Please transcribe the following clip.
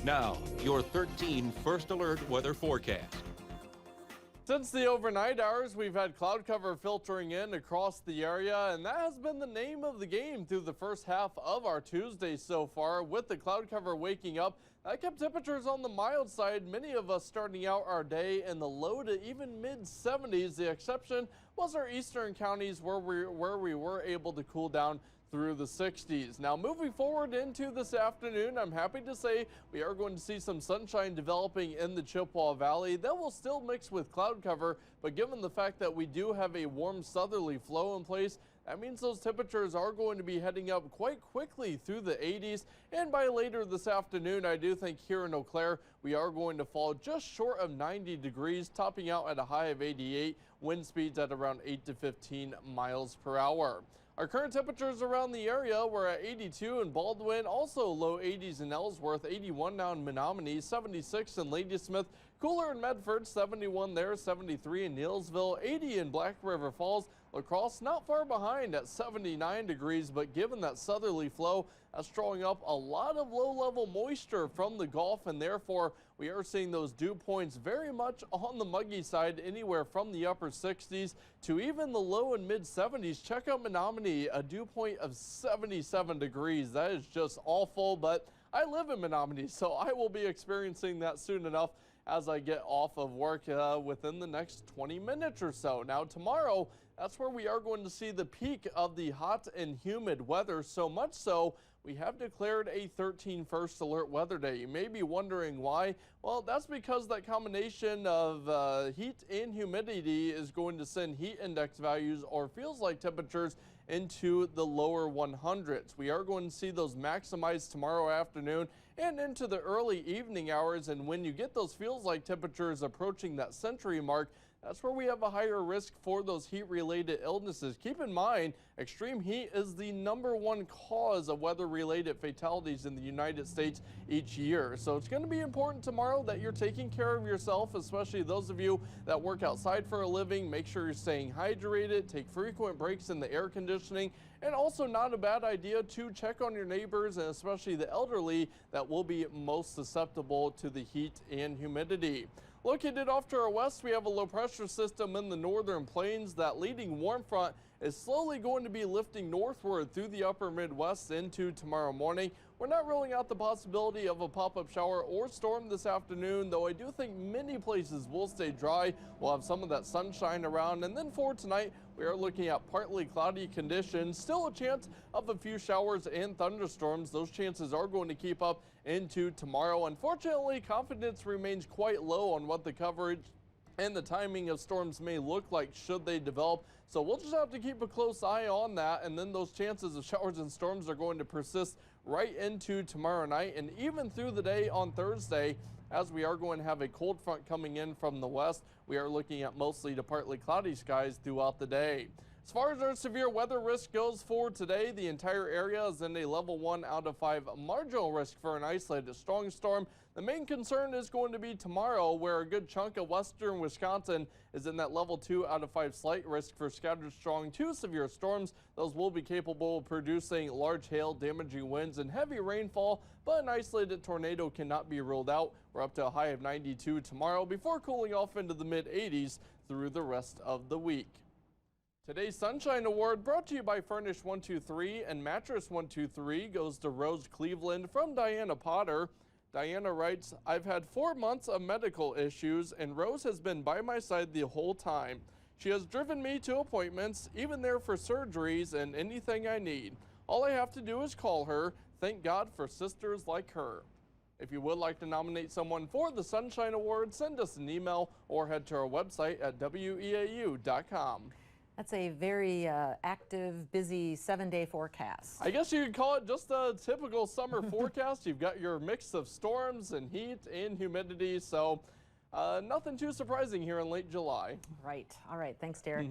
Now, your 13 First Alert weather forecast. Since the overnight hours, we've had cloud cover filtering in across the area, and that has been the name of the game through the first half of our Tuesday so far. With the cloud cover waking up, that kept temperatures on the mild side, many of us starting out our day in the low to even mid-70s. The exception was our eastern counties where we were able to cool down through the 60s. Now moving forward into this afternoon, I'm happy to say we are going to see some sunshine developing in the Chippewa Valley. That will still mix with cloud cover, but given the fact that we do have a warm southerly flow in place, that means those temperatures are going to be heading up quite quickly through the 80s. And by later this afternoon, I do think here in Eau Claire, we are going to fall just short of 90 degrees, topping out at a high of 88, wind speeds at around 8 to 15 miles per hour. Our current temperatures around the area, we're at 82 in Baldwin, also low 80s in Ellsworth, 81 now in Menominee, 76 in Ladysmith, cooler in Medford, 71 there, 73 in Neillsville, 80 in Black River Falls. LaCrosse not far behind at 79 degrees, but given that southerly flow, that's drawing up a lot of low-level moisture from the Gulf, and therefore we are seeing those dew points very much on the muggy side, anywhere from the upper 60s to even the low and mid-70s. Check out Menominee, a dew point of 77 degrees. That is just awful, but I live in Menominee, so I will be experiencing that soon enough as I get off of work within the next 20 minutes or so. Now tomorrow, that's where we are going to see the peak of the hot and humid weather, so much so we have declared a 13 First Alert weather day. You may be wondering why. Well, that's because that combination of heat and humidity is going to send heat index values, or feels like temperatures, into the lower 100s. We are going to see those maximized tomorrow afternoon and into the early evening hours, and when you get those feels like temperatures approaching that century mark, that's where we have a higher risk for those heat-related illnesses. Keep in mind, extreme heat is the #1 cause of weather-related fatalities in the United States each year. So it's going to be important tomorrow that you're taking care of yourself, especially those of you that work outside for a living. Make sure you're staying hydrated, take frequent breaks in the air conditioning, and also not a bad idea to check on your neighbors, and especially the elderly that will be most susceptible to the heat and humidity. Located off to our west, we have a low pressure system in the northern plains. That leading warm front is slowly going to be lifting northward through the upper Midwest into tomorrow morning. We're not ruling out the possibility of a pop-up shower or storm this afternoon, though I do think many places will stay dry. We'll have some of that sunshine around, and then for tonight, we are looking at partly cloudy conditions. Still a chance of a few showers and thunderstorms. Those chances are going to keep up into tomorrow. Unfortunately, confidence remains quite low on what the coverage and the timing of storms may look like should they develop. So we'll just have to keep a close eye on that, and then those chances of showers and storms are going to persist right into tomorrow night and even through the day on Thursday, as we are going to have a cold front coming in from the west. We are looking at mostly to partly cloudy skies throughout the day. As far as our severe weather risk goes for today, the entire area is in a level 1 out of 5 marginal risk for an isolated strong storm. The main concern is going to be tomorrow, where a good chunk of western Wisconsin is in that level 2 out of 5 slight risk for scattered strong to severe storms. Those will be capable of producing large hail, damaging winds, and heavy rainfall, but an isolated tornado cannot be ruled out. We're up to a high of 92 tomorrow before cooling off into the mid-80s through the rest of the week. Today's Sunshine Award, brought to you by Furnish 123 and Mattress 123, goes to Rose Cleveland from Diana Potter. Diana writes, "I've had 4 months of medical issues, and Rose has been by my side the whole time. She has driven me to appointments, even there for surgeries and anything I need. All I have to do is call her. Thank God for sisters like her." If you would like to nominate someone for the Sunshine Award, send us an email or head to our website at WEAU.com. That's a very active, busy 7-day forecast. I guess you could call it just a typical summer forecast. You've got your mix of storms and heat and humidity, so nothing too surprising here in late July. Right. All right. Thanks, Derek.